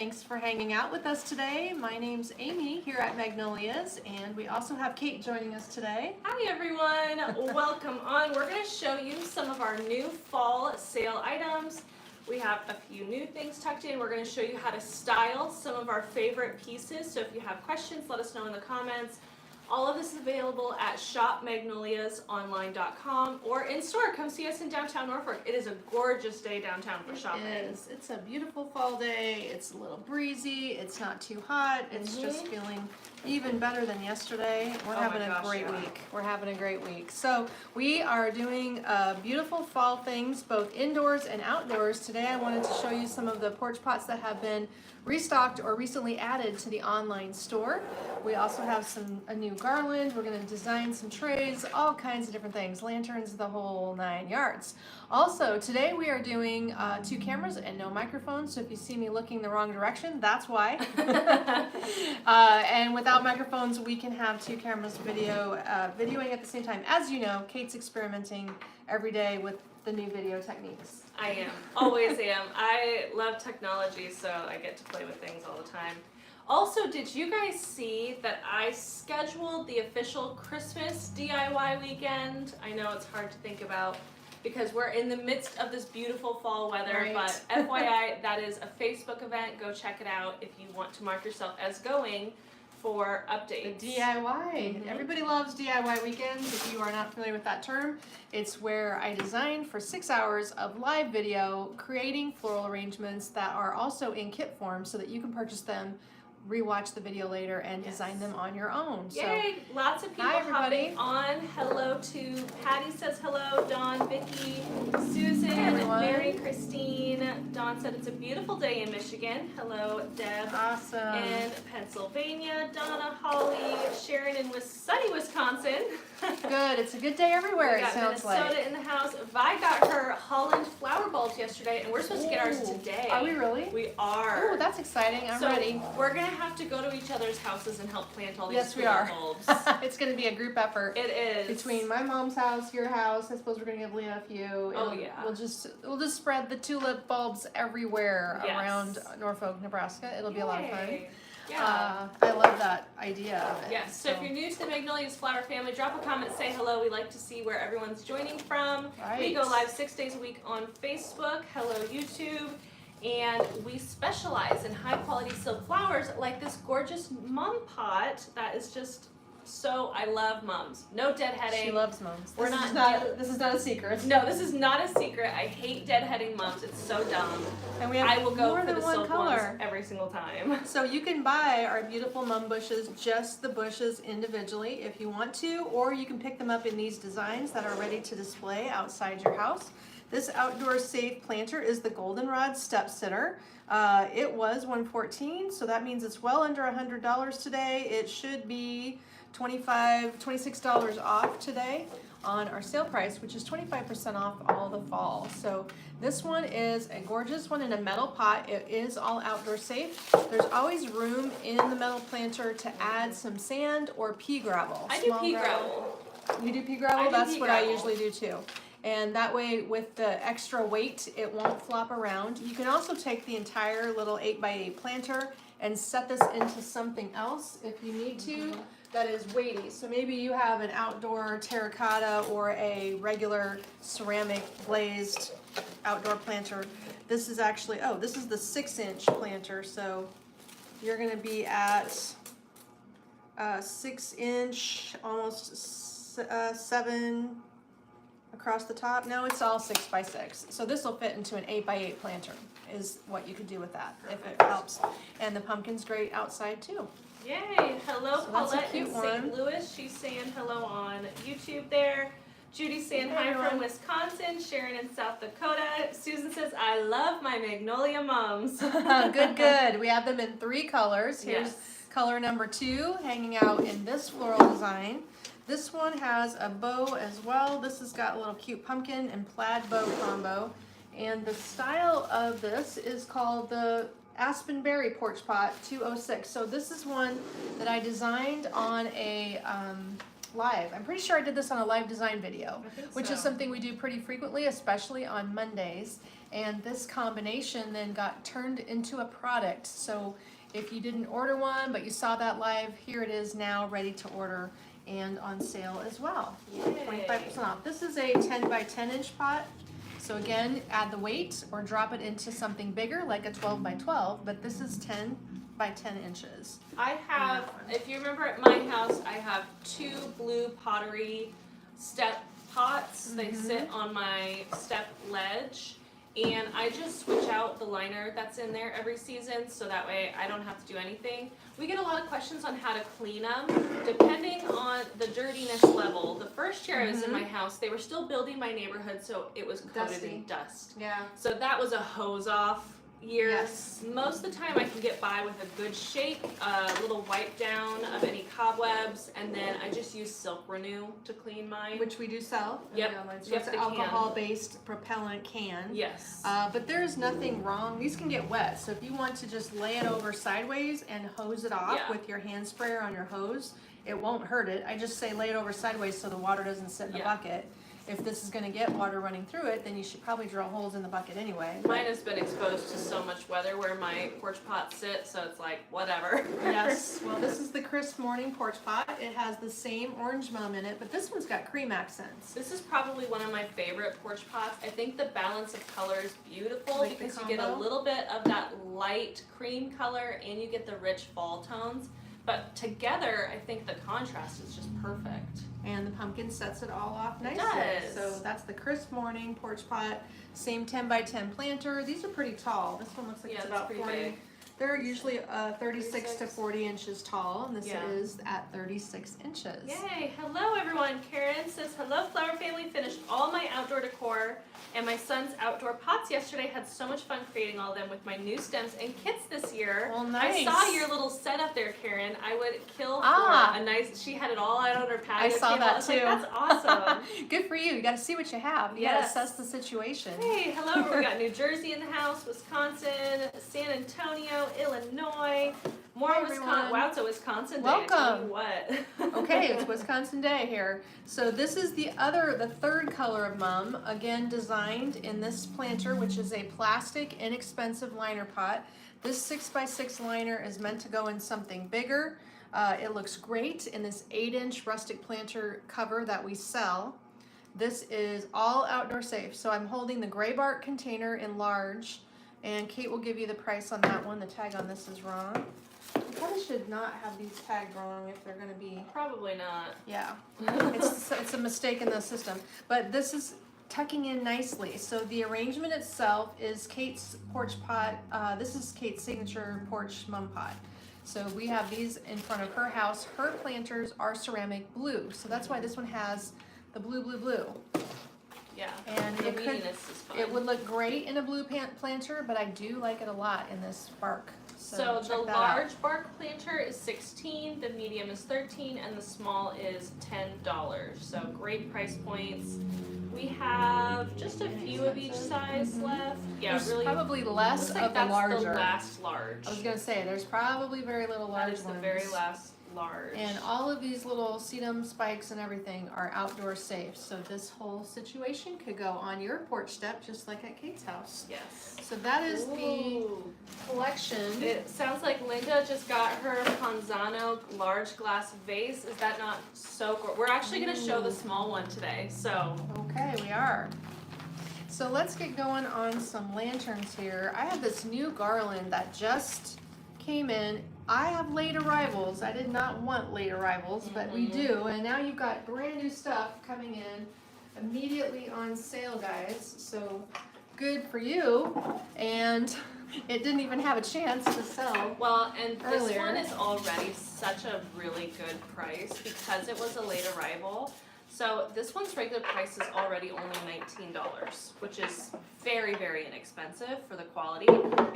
Thanks for hanging out with us today. My name's Amy here at Magnolias, and we also have Kate joining us today. Hi everyone, welcome on. We're going to show you some of our new fall sale items. We have a few new things tucked in. We're going to show you how to style some of our favorite pieces. So if you have questions, let us know in the comments. All of this is available at shopmagnoliasonline.com or in store. Come see us in downtown Norfolk. It is a gorgeous day downtown for shopping. It is. It's a beautiful fall day. It's a little breezy. It's not too hot. It's just feeling even better than yesterday. We're having a great week. We're having a great week. So we are doing beautiful fall things both indoors and outdoors. Today I wanted to show you some of the porch pots that have been restocked or recently added to the online store. We also have a new garland. We're going to design some trays, all kinds of different things, lanterns, the whole 9 yards. Also, today we are doing 2 cameras and no microphones, so if you see me looking the wrong direction, that's why. And without microphones, we can have 2 cameras videoing at the same time. As you know, Kate's experimenting every day with the new video techniques. I am, always am. I love technology, so I get to play with things all the time. Also, did you guys see that I scheduled the official Christmas DIY weekend? I know it's hard to think about because we're in the midst of this beautiful fall weather, but FYI, that is a Facebook event. Go check it out if you want to mark yourself as going for updates. The DIY. Everybody loves DIY weekends. If you are not familiar with that term, it's where I design for 6 hours of live video, creating floral arrangements that are also in kit form so that you can purchase them, rewatch the video later, and design them on your own. Yay! So, lots of people hopping on. Hello to Patty says hello, Dawn, Vicky, Susan, Mary, Christine. Dawn said it's a beautiful day in Michigan. Hello, Deb. Awesome. In Pennsylvania, Donna, Holly, Sharon in sunny Wisconsin. Good. It's a good day everywhere. We got it sounds Minnesota like. in the house. Vi got her Holland flower bulbs yesterday, and we're supposed to get ours today. Are we really? We are. Oh, that's exciting. I'm ready. We're gonna have to go to each other's houses and help plant all these bulbs. It's gonna be a group effort. It is. Between my mom's house, your house. I suppose we're gonna give Leah a few. We'll just spread the tulip bulbs everywhere around Norfolk, Nebraska. It'll be a lot of fun. Yeah. I love that idea of it. Yes, so if you're new to the Magnolias flower family, drop a comment, say hello. We like to see where everyone's joining from. We go live 6 days a week on Facebook. Hello, YouTube. And we specialize in high quality silk flowers like this gorgeous mum pot that is just so, I love mums. No deadheading. She loves mums. This is not a secret. No, this is not a secret. I hate deadheading mums. It's so dumb. And we have I will go more for than the one silk color ones every single time. So you can buy our beautiful mum bushes, just the bushes individually if you want to, or you can pick them up in these designs that are ready to display outside your house. This outdoor safe planter is the Goldenrod Step Sitter. It was $114, so that means it's well under $100 today. It should be $26 off today on our sale price, which is 25% off all the fall. So this one is a gorgeous one in a metal pot. It is all outdoor safe. There's always room in the metal planter to add some sand or pea gravel. I do pea gravel. You do pea gravel? That's what I usually do too. And that way, with the extra weight, it won't flop around. You can also take the entire little 8x8 planter and set this into something else if you need to that is weighty. So maybe you have an outdoor terracotta or a regular ceramic glazed outdoor planter. This is actually, this is the 6-inch planter. So you're gonna be at 6-inch, almost 7 across the top. No, it's all 6x6. So this will fit into an 8x8 planter is what you could do with that if it helps. And the pumpkin's great outside too. Yay! Hello, Paulette in St. Louis. She's saying hello on YouTube there. Judy saying hi from Wisconsin. Sharon in South Dakota. Susan says, I love my Magnolia mums. Good. We have them in 3 colors. Here's color number 2 hanging out in this floral design. This one has a bow as well. This has got a little cute pumpkin and plaid bow combo. And the style of this is called the Aspen Berry Porch Pot 206. So this is one that I designed on a live. I'm pretty sure I did this on a live design video, which so. is something we do pretty frequently, especially on Mondays. And this combination then got turned into a product. So if you didn't order one, but you saw that live, here it is now ready to order and on sale as well. Yay. 25% off. This is a 10 by 10 inch pot. So again, add the weight or drop it into something bigger like a 12 by 12, but this is 10 by 10 inches. I have, if you remember at my house, I have 2 blue pottery step pots. They sit on my step ledge. And I just switch out the liner that's in there every season, so that way I don't have to do anything. We get a lot of questions on how to clean them, depending on the dirtiness level. The first year I was in my house, they were still building my neighborhood, so it was coated in dust. Yeah. So that was a hose off year. Yes. Most of the time I can get by with a good shake, a little wipe down of any cobwebs, and then I just use Silk Renew to clean mine. Which we do sell. Yep. So Yep, it's the an can. alcohol-based propellant can. Yes. But there's nothing wrong. These can get wet, so if you want to just lay it over sideways and hose it off with your hand sprayer on your hose, it won't hurt it. I just say lay it over sideways so the water doesn't sit in the bucket. If this is going to get water running through it, then you should probably drill holes in the bucket anyway. Mine has been exposed to so much weather where my porch pots sit, so it's like, whatever. Yes, well this is the Crisp Morning Porch Pot. It has the same orange mum in it, but this one's got cream accents. This is probably one of my favorite porch pots. I think the balance of color is beautiful Like the because you get a combo? little bit of that light cream color and you get the rich fall tones. But together, I think the contrast is just perfect. And the pumpkin sets it all off nicely. does. So that's the Crisp Morning Porch Pot. Same 10 by 10 planter. These are pretty tall. This one looks like it's about 40. Big. They're usually 36 to 40 inches tall, and this Yeah. is at 36 inches. Yay! Hello everyone. Karen says, hello Flower Family. Finished all my outdoor decor and my son's outdoor pots yesterday. Had so much fun creating all of them with my new stems and kits this year. Well, nice. I saw your little setup there, Karen. I would kill for a nice, she had it all out on her patio I saw table. that I was too. like, that's awesome. Good for you. You got to see what you have. You Yes. got to assess the situation. Hey, hello. We got New Jersey in the house, Wisconsin, San Antonio, Illinois, more Hi, Wisconsin. everyone. Wow, it's a Wisconsin day. I tell Welcome. you what. Okay, it's Wisconsin Day here. So this is the third color of mum, again designed in this planter, which is a plastic, inexpensive liner pot. This 6x6 liner is meant to go in something bigger. It looks great in this 8-inch rustic planter cover that we sell. This is all outdoor safe. So I'm holding the gray bark container in large, and Kate will give you the price on that one. The tag on this is wrong. I probably should not have these tagged wrong if they're going to be. Probably not. Yeah, it's a mistake in the system. But this is tucking in nicely. So the arrangement itself is Kate's porch pot. This is Kate's signature porch mum pot. So we have these in front of her house. Her planters are ceramic blue. So that's why this one has the blue, blue, blue. Yeah. And The it could, weediness is fun. it would look great in a blue planter, but I do like it a lot in this bark. So the check that out. large bark planter is $16, the medium is $13, and the small is $10. So great price points. We have just a few of each size left. Yeah, There's really. probably less looks like of the that's larger. the last large. I was gonna say there's probably very little large That is the ones. very last large. And all of these little sedum spikes and everything are outdoor safe. So this whole situation could go on your porch step just like at Kate's house. Yes. So that is the Ooh. collection. It sounds like Linda just got her Panzano large glass vase. Is that not so cool? We're actually going to show the small one today. So Okay, we are. So let's get going on some lanterns here. I have this new garland that just came in. I have late arrivals. I did not want late arrivals, but we do. And now you've got brand new stuff coming in immediately on sale, guys. So good for you. And it didn't even have a chance to sell. well, and this Earlier. one is already such a really good price because it was a late arrival. So this one's regular price is already only $19, which is very, very inexpensive for the quality.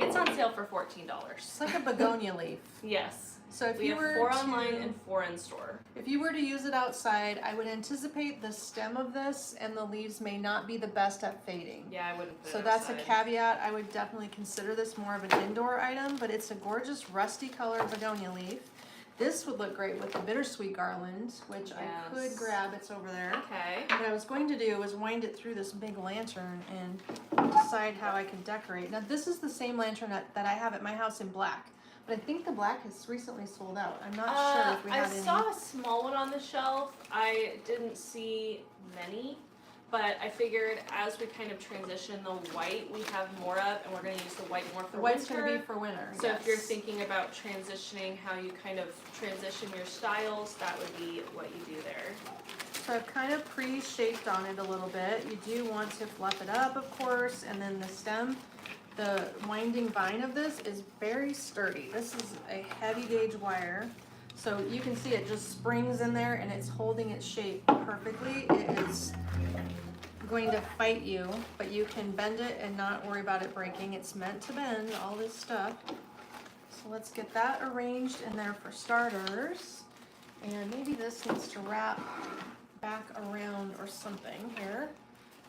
It's on sale for $14. It's like a begonia leaf. Yes. So if We you have were 4 to, online and 4 in store. if you were to use it outside, I would anticipate the stem of this and the leaves may not be the best at fading. Yeah, I wouldn't put So it that's a outside. caveat. I would definitely consider this more of an indoor item, but it's a gorgeous rusty colored begonia leaf. This would look great with the bittersweet garland, which I could grab. It's over there. Okay. What I was going to do was wind it through this big lantern and decide how I can decorate. Now this is the same lantern that I have at my house in black, but I think the black has recently sold out. I'm not sure if we have any. I saw a small one on the shelf. I didn't see many, but I figured as we kind of transition the white we have more of, and we're going to use the white more for the white's winter. going to be for winter. So if you're thinking about transitioning, how you kind of transition your styles, that would be what you do there. So I've kind of pre-shaped on it a little bit. You do want to fluff it up, of course, and then the stem, the winding vine of this is very sturdy. This is a heavy gauge wire. So you can see it just springs in there and it's holding its shape perfectly. It is going to fight you, but you can bend it and not worry about it breaking. It's meant to bend, all this stuff. So let's get that arranged in there for starters. And maybe this needs to wrap back around or something here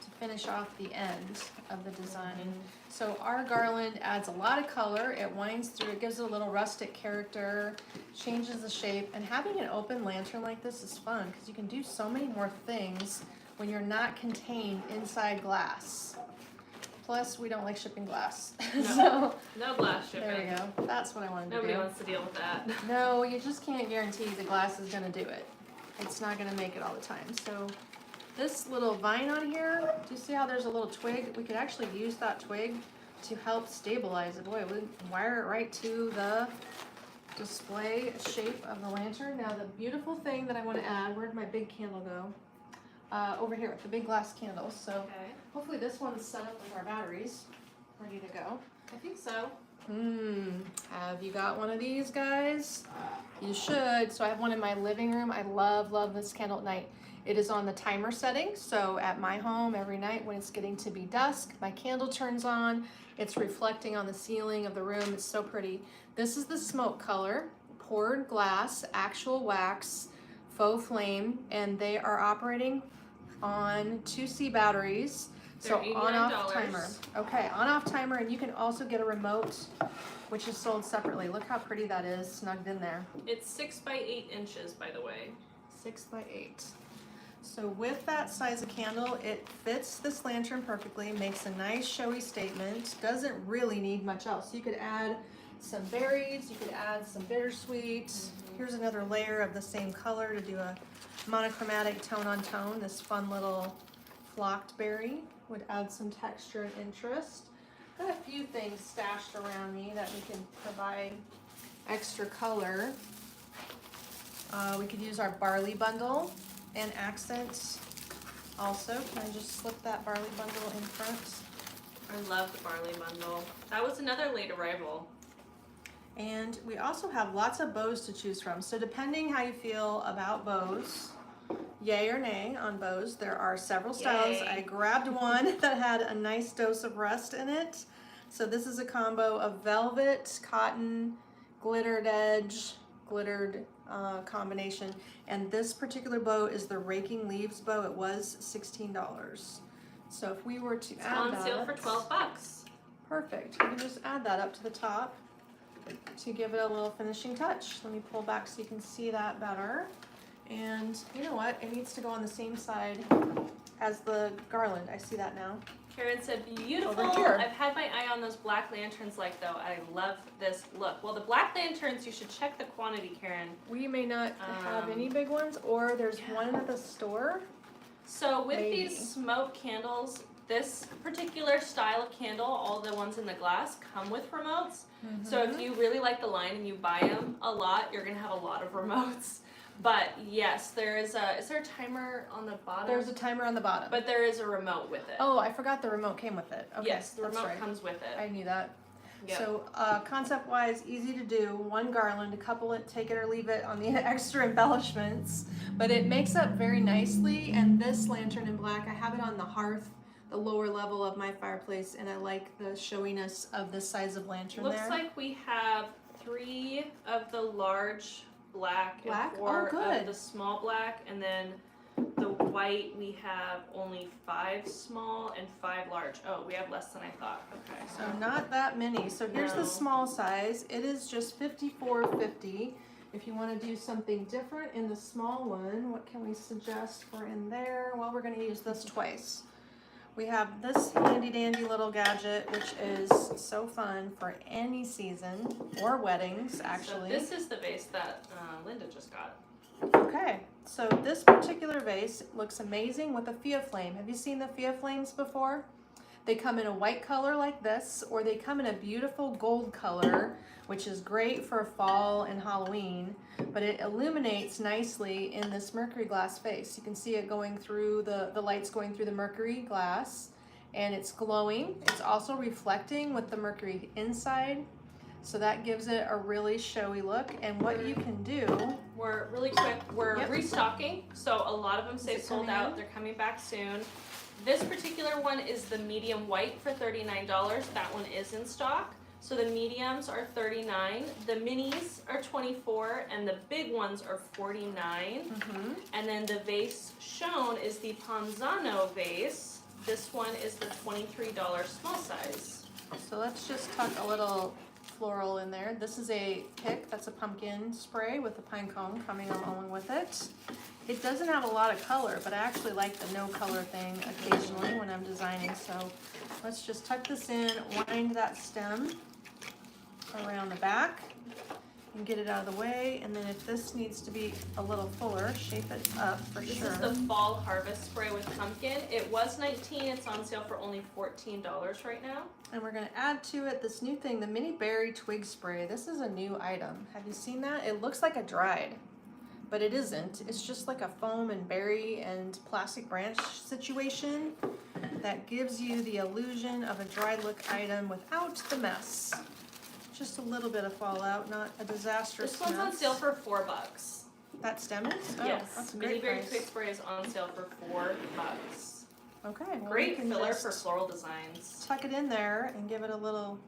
to finish off the end of the design. So our garland adds a lot of color. It winds through, it gives it a little rustic character, changes the shape, and having an open lantern like this is fun because you can do so many more things when you're not contained inside glass. Plus, we don't like shipping glass. No, So no glass shipping. there we go. That's what I wanted to do. Nobody wants to deal with that. No, you just can't guarantee the glass is gonna do it. It's not gonna make it all the time. So this little vine on here, do you see how there's a little twig? We could actually use that twig to help stabilize it. Boy, we wire it right to the display shape of the lantern. Now the beautiful thing that I wanna add, where'd my big candle go? Over here with the big glass candles. So hopefully this one's set up with our batteries, ready to go. I think so. Have you got one of these guys? You should. So I have one in my living room. I love this candle at night. It is on the timer setting. So at my home every night when it's getting to be dusk, my candle turns on. It's reflecting on the ceiling of the room. It's so pretty. This is the smoke color, poured glass, actual wax, faux flame, and they are operating on 2C batteries. So on-off timer. Okay, on-off timer, and you can also get a remote, which is sold separately. Look how pretty that is, snugged in there. It's 6 by 8 inches, by the way. 6 by 8. So with that size of candle, it fits this lantern perfectly, makes a nice showy statement, doesn't really need much else. You could add some berries, you could add some bittersweet. Here's another layer of the same color to do a monochromatic tone on tone. This fun little flocked berry would add some texture and interest. Got a few things stashed around me that we can provide extra color. We could use our barley bundle and accents also. Can I just slip that barley bundle in front? I love the barley bundle. That was another late arrival. And we also have lots of bows to choose from. So depending how you feel about bows, yay or nay on bows, there are several styles. Yay. I grabbed one that had a nice dose of rust in it. So this is a combo of velvet, cotton, glittered edge, glittered combination. And this particular bow is the Raking Leaves bow. It was $16. So if we were to add that, on sale for $12. Perfect. We can just add that up to the top to give it a little finishing touch. Let me pull back so you can see that better. And you know what? It needs to go on the same side as the garland. I see that now. Karen said, beautiful. Over here. I've had my eye on those black lanterns though. I love this look. Well, the black lanterns, you should check the quantity, Karen. We may not have any big ones, or there's one at the store. So with these smoke candles, this particular style of candle, all the ones in the glass come with remotes. So if you really like the line and you buy them a lot, you're gonna have a lot of remotes. But yes, there is there a timer on the bottom? There's a timer on the bottom. But there is a remote with it. Oh, I forgot the remote came with it. Okay, yes, the remote comes with it. I knew that. Yep. So concept-wise, easy to do. One garland, to couple it, take it or leave it on the extra embellishments. But it makes up very nicely. And this lantern in black, I have it on the hearth, the lower level of my fireplace, and I like the showiness of this size of lantern there. Looks like we have 3 of the large black? And 4 of the small black, and then the white we have only 5 small and 5 large. Oh, we have less than I thought. Okay. So not that many. So here's the small size. It is just $54.50. If you want to do something different in the small one, what can we suggest for in there? Well, we're going to use this twice. We have this handy dandy little gadget, which is so fun for any season or weddings, actually. So this is the vase that Linda just got. Okay, so this particular vase looks amazing with a Fia flame. Have you seen the Fia flames before? They come in a white color like this, or they come in a beautiful gold color, which is great for fall and Halloween, but it illuminates nicely in this mercury glass vase. You can see it going through the lights going through the mercury glass, and it's glowing. It's also reflecting with the mercury inside, so that gives it a really showy look. And what you can do, we're really quick, we're Yep. restocking, so a lot of them say it sold coming out. in? They're coming back soon. This particular one is the medium white for $39. That one is in stock. So the mediums are $39, the minis are $24, and the big ones are $49. And then the vase shown is the Panzano vase. This one is the $23 small size. so let's just tuck a little floral in there. This is a pick, that's a pumpkin spray with a pine cone coming along with it. It doesn't have a lot of color, but I actually like the no color thing occasionally when I'm designing. So let's just tuck this in, wind that stem around the back and get it out of the way. And then if this needs to be a little fuller, shape it up for This sure. is the fall harvest spray with pumpkin. It was $19, it's on sale for only $14 right now. And we're gonna add to it this new thing, the mini berry twig spray. This is a new item. Have you seen that? It looks like a dried, but it isn't. It's just like a foam and berry and plastic branch situation that gives you the illusion of a dried look item without the mess. Just a little bit of fallout, not a disastrous This one's on mess. sale for $4. That stem is? Oh, Yes, that's a mini great berry price. twig spray is on sale for $4. Okay, well, we Great can filler just for floral designs. tuck it in there and give it a little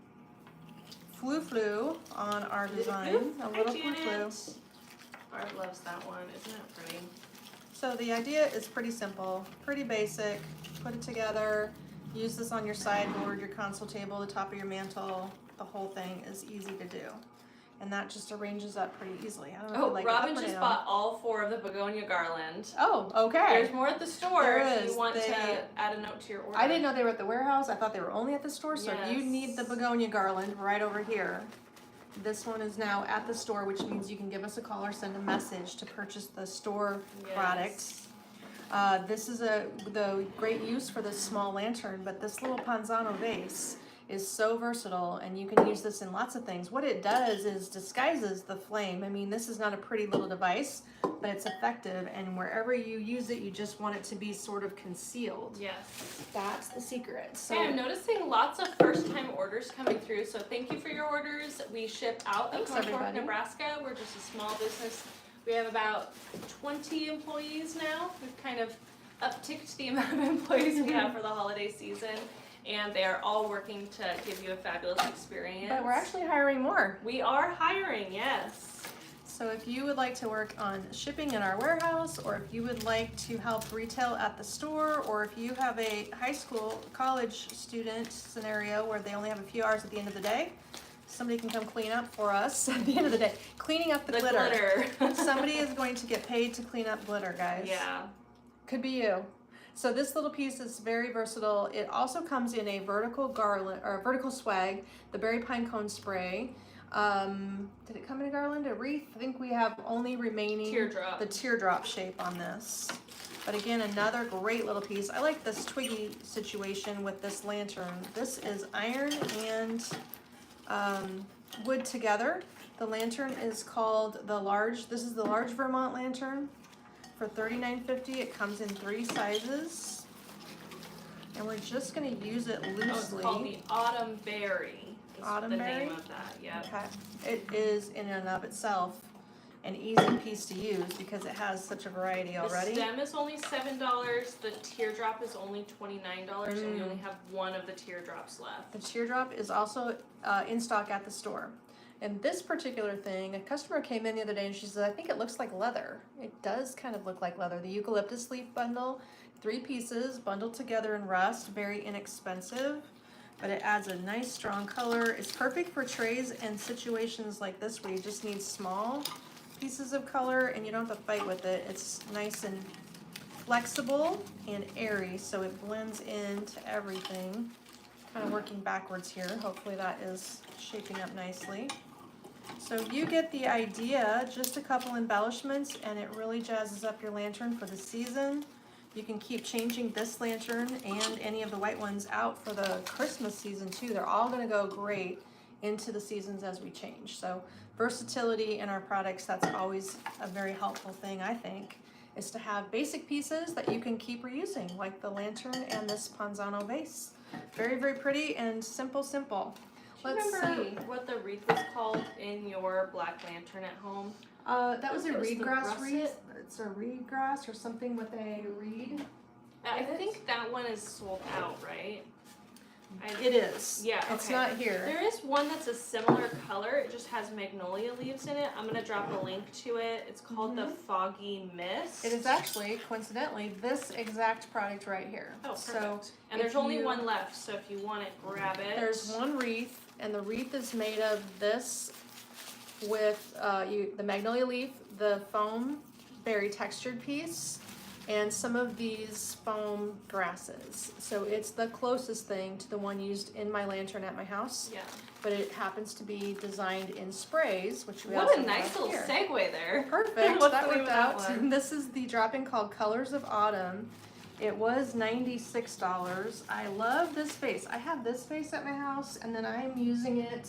flu on our design. A little flu. Barb loves that one, isn't it pretty? So the idea is pretty simple, pretty basic. Put it together, use this on your sideboard, your console table, the top of your mantle. The whole thing is easy to do. And that just arranges up pretty easily. I don't know if you like Robin it up or just down. bought all 4 of the begonia garland. Oh, okay. There's more at the store There if is. you want They- to add a note to your order. I didn't know they were at the warehouse. I thought they were only at the store. So if you Yes. need the begonia garland right over here, this one is now at the store, which means you can give us a call or send a message to purchase the store product. This is the great use for this small lantern, but this little Panzano vase is so versatile, and you can use this in lots of things. What it does is disguises the flame. I mean, this is not a pretty little device, but it's effective, and wherever you use it, you just want it to be sort of concealed. Yes. That's the secret. So Okay, I'm noticing lots of first-time orders coming through, so thank you for your orders. We ship out of Thanks, North Fork, everybody. Nebraska. We're just a small business. We have about 20 employees now. We've kind of upticked the amount of employees we have for the holiday season, and they are all working to give you a fabulous experience. but we're actually hiring more. We are hiring, yes. So if you would like to work on shipping in our warehouse, or if you would like to help retail at the store, or if you have a high school, college student scenario where they only have a few hours at the end of the day, somebody can come clean up for us at the end of the day. Cleaning up the glitter. Somebody is going to get paid to clean up glitter, guys. Yeah. Could be you. So this little piece is very versatile. It also comes in a vertical garland or a vertical swag, the berry pine cone spray. Did it come in a garland, a wreath? I think we have only remaining Teardrop. the teardrop shape on this. But again, another great little piece. I like this twiggy situation with this lantern. This is iron and wood together. The lantern is called this is the large Vermont lantern for $39.50. It comes in 3 sizes. And we're just gonna use it loosely. Oh, it's called the Autumn Berry. Is Autumn the Berry? name of that, yep. Okay. It is in and of itself an easy piece to use because it has such a variety already. The stem is only $7. The teardrop is only $29, and we only have 1 of the teardrops left. The teardrop is also in stock at the store. And this particular thing, a customer came in the other day and she said, I think it looks like leather. It does kind of look like leather. The eucalyptus leaf bundle, 3 pieces bundled together in rust, very inexpensive, but it adds a nice strong color. It's perfect for trays and situations like this where you just need small pieces of color and you don't have to fight with it. It's nice and flexible and airy, so it blends into everything. Kind of working backwards here. Hopefully that is shaping up nicely. So you get the idea, just a couple embellishments and it really jazzes up your lantern for the season. You can keep changing this lantern and any of the white ones out for the Christmas season too. They're all gonna go great into the seasons as we change. So versatility in our products, that's always a very helpful thing, I think, is to have basic pieces that you can keep reusing, like the lantern and this Panzano vase. Very, very pretty and simple. Do you remember what the wreath was called in your black lantern at home? That was a It was reed the grass russet. wreath. It's a reed grass or something with a reed. I It is? think that one is sold out, right? It is. Yeah, It's okay. not here. There is one that's a similar color. It just has magnolia leaves in it. I'm gonna drop a link to it. It's called the Foggy Mist. It is actually, coincidentally, this exact product right here. Oh, perfect. So and there's if only you- one left, so if you want it, grab it. there's one wreath, and the wreath is made of this with the magnolia leaf, the foam berry textured piece, and some of these foam grasses. So it's the closest thing to the one used in my lantern at my house, Yeah. but it happens to be designed in sprays, which we What also a nice have little here. segue there. Perfect, What's that the name worked of that out. one? This is the drop-in called Colors of Autumn. It was $96. I love this vase. I have this vase at my house, and then I'm using it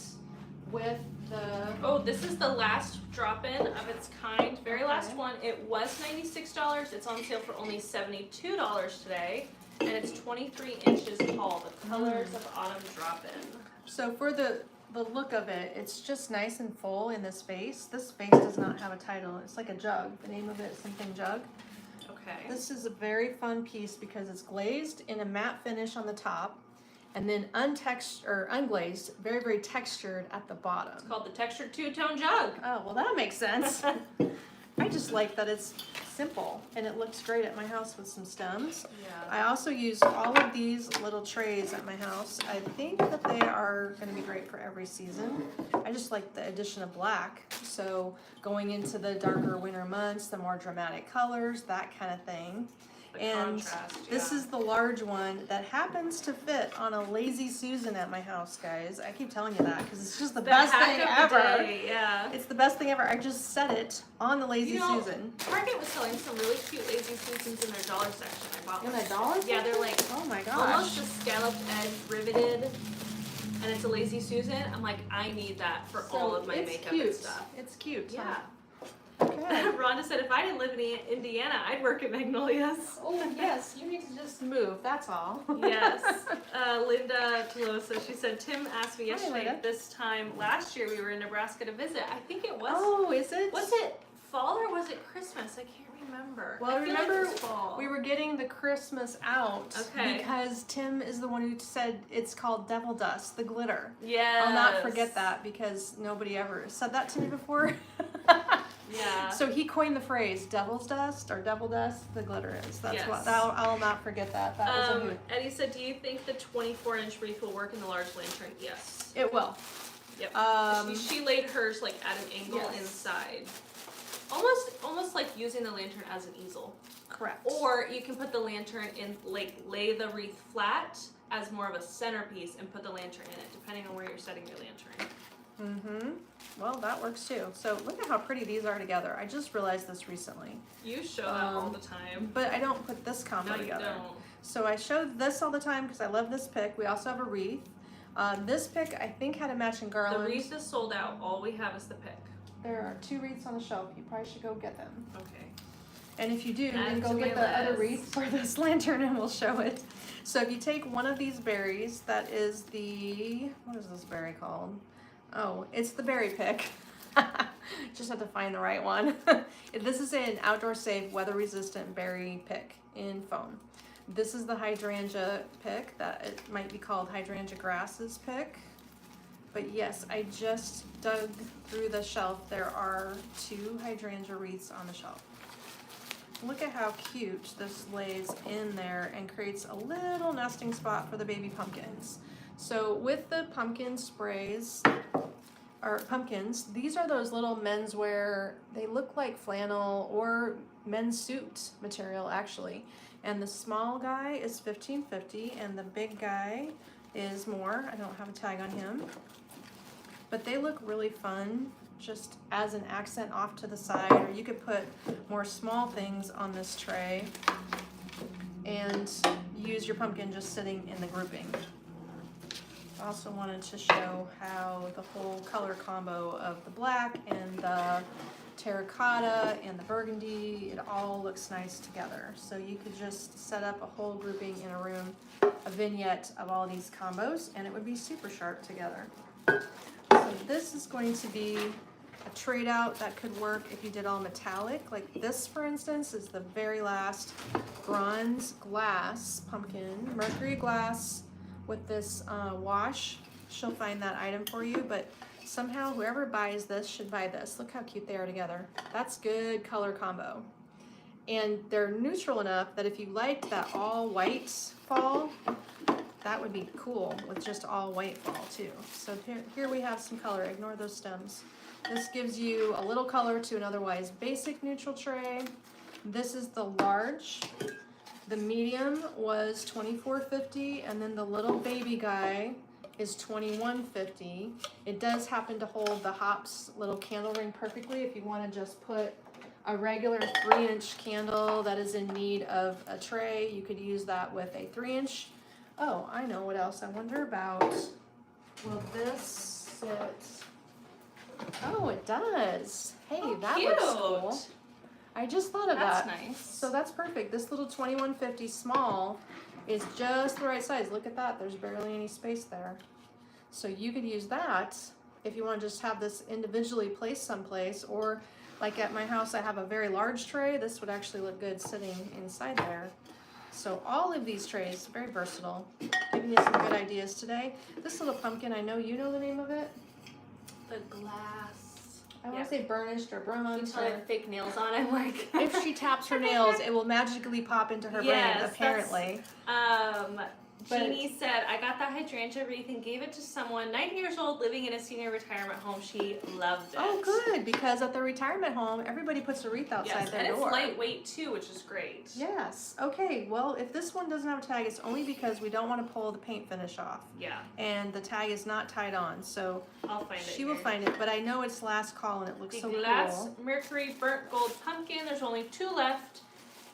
with the... Oh, this is the last drop-in of its kind. Very last Okay. one. It was $96. It's on sale for only $72 today. And it's 23 inches tall. The Colors of Autumn drop-in. So for the look of it, it's just nice and full in this vase. This vase does not have a title. It's like a jug. The name of it is something jug. Okay. This is a very fun piece because it's glazed in a matte finish on the top, and then unglazed, very, very textured at the bottom. It's called the Textured Two-Tone Jug. Oh, well, that makes sense. I just like that it's simple, and it looks great at my house with some stems. Yeah. I also use all of these little trays at my house. I think that they are going to be great for every season. I just like the addition of black. So going into the darker winter months, the more dramatic colors, that kind of thing. The And contrast, this yeah. is the large one that happens to fit on a Lazy Susan at my house, guys. I keep telling you that because it's just the best hack thing of the ever. day, yeah. It's the best thing ever. I just set it on the Lazy You know, Susan. Target was selling some really cute Lazy Susans in their dollar section. I bought In one. the dollar Yeah, they're like Oh my almost gosh. a scalloped edge riveted, and it's a Lazy Susan. I'm like, I need that for all of my it's makeup cute. and stuff. It's cute. Yeah. Okay. Rhonda said if I didn't live in Indiana, I'd work at Magnolias. Oh yes, you need to just move. That's all. Yes. Linda Tolosa, she said, Tim asked me Hi, yesterday Linda. this time last year we were in Nebraska to visit. I think it was, Oh, is it? was it fall or was it Christmas? I can't remember. Well, I feel like it remember was fall. We were getting the Christmas out Okay. because Tim is the one who said it's called devil dust, the glitter. Yes. I'll not forget that because nobody ever said that to me before. Yeah. So he coined the phrase devil's dust or devil dust, the glitter is. That's Yes. what I'll not forget that. That was a hoot. Eddie said, do you think the 24-inch wreath will work in the large lantern? Yes. It will. Yep. Um, she laid hers like at an angle yes. inside. Almost like using the lantern as an easel. correct. Or you can put the lantern in, like lay the wreath flat as more of a centerpiece and put the lantern in it, depending on where you're setting your lantern. Mm-hmm. Well, that works too. So look at how pretty these are together. I just realized this recently. You show that all the time. But I don't put this combo No, you together. don't. So I show this all the time because I love this pick. We also have a wreath. This pick I think had a matching The garland. wreath is sold out. All we have is the pick. There are 2 wreaths on the shelf. You probably should go get them. Okay. And if you do, Add then it go to get my the other list. wreath for this lantern and we'll show it. So if you take one of these berries, that is the, what is this berry called? Oh, it's the berry pick. Just have to find the right one. This is an outdoor safe, weather resistant berry pick in foam. This is the hydrangea pick, that it might be called hydrangea grasses pick. But yes, I just dug through the shelf. There are 2 hydrangea wreaths on the shelf. Look at how cute this lays in there and creates a little nesting spot for the baby pumpkins. So with the pumpkin sprays, or pumpkins. These are those little menswear, they look like flannel or men's suit material actually. And the small guy is $15.50 and the big guy is more. I don't have a tag on him. But they look really fun just as an accent off to the side, or you could put more small things on this tray and use your pumpkin just sitting in the grouping. I also wanted to show how the whole color combo of the black and the terracotta and the burgundy, it all looks nice together. So you could just set up a whole grouping in a room, a vignette of all these combos, and it would be super sharp together. So this is going to be a trade out that could work if you did all metallic. Like this, for instance, is the very last bronze glass pumpkin, mercury glass with this wash. She'll find that item for you, but somehow whoever buys this should buy this. Look how cute they are together. That's good color combo. And they're neutral enough that if you liked that all white fall, that would be cool with just all white fall too. So here we have some color. Ignore those stems. This gives you a little color to an otherwise basic neutral tray. This is the large. The medium was $24.50, and then the little baby guy is $21.50. It does happen to hold the hops little candle ring perfectly if you want to just put a regular 3-inch candle that is in need of a tray. You could use that with a 3-inch. Oh, I know what else I wonder about. Will this sit? Oh, it does. Hey, Oh, that cute. looks cool. I just thought of That's that. nice. So that's perfect. This little $21.50 small is just the right size. Look at that. There's barely any space there. So you could use that if you want to just have this individually placed someplace, or like at my house, I have a very large tray. This would actually look good sitting inside there. So all of these trays, very versatile. Giving you some good ideas today. This little pumpkin, I know you know the name of it. The glass. I want to say burnished or You bronze. tell her fake nails on. I'm like. If she taps her nails, it will magically pop into her Yes, brain, apparently. But- Jeannie said, I got that hydrangea wreath and gave it to someone 90 years old living in a senior retirement home. She loved it. Oh, good, because at the retirement home, everybody puts a wreath outside Yes, their and door. it's lightweight too, which is great. Yes. Okay. Well, if this one doesn't have a tag, it's only because we don't want to pull the paint finish off, Yeah, and the tag is not tied on. So I'll find it. she will find it. But I know it's last call, and it looks The so glass cool. mercury burnt gold pumpkin. There's only 2 left.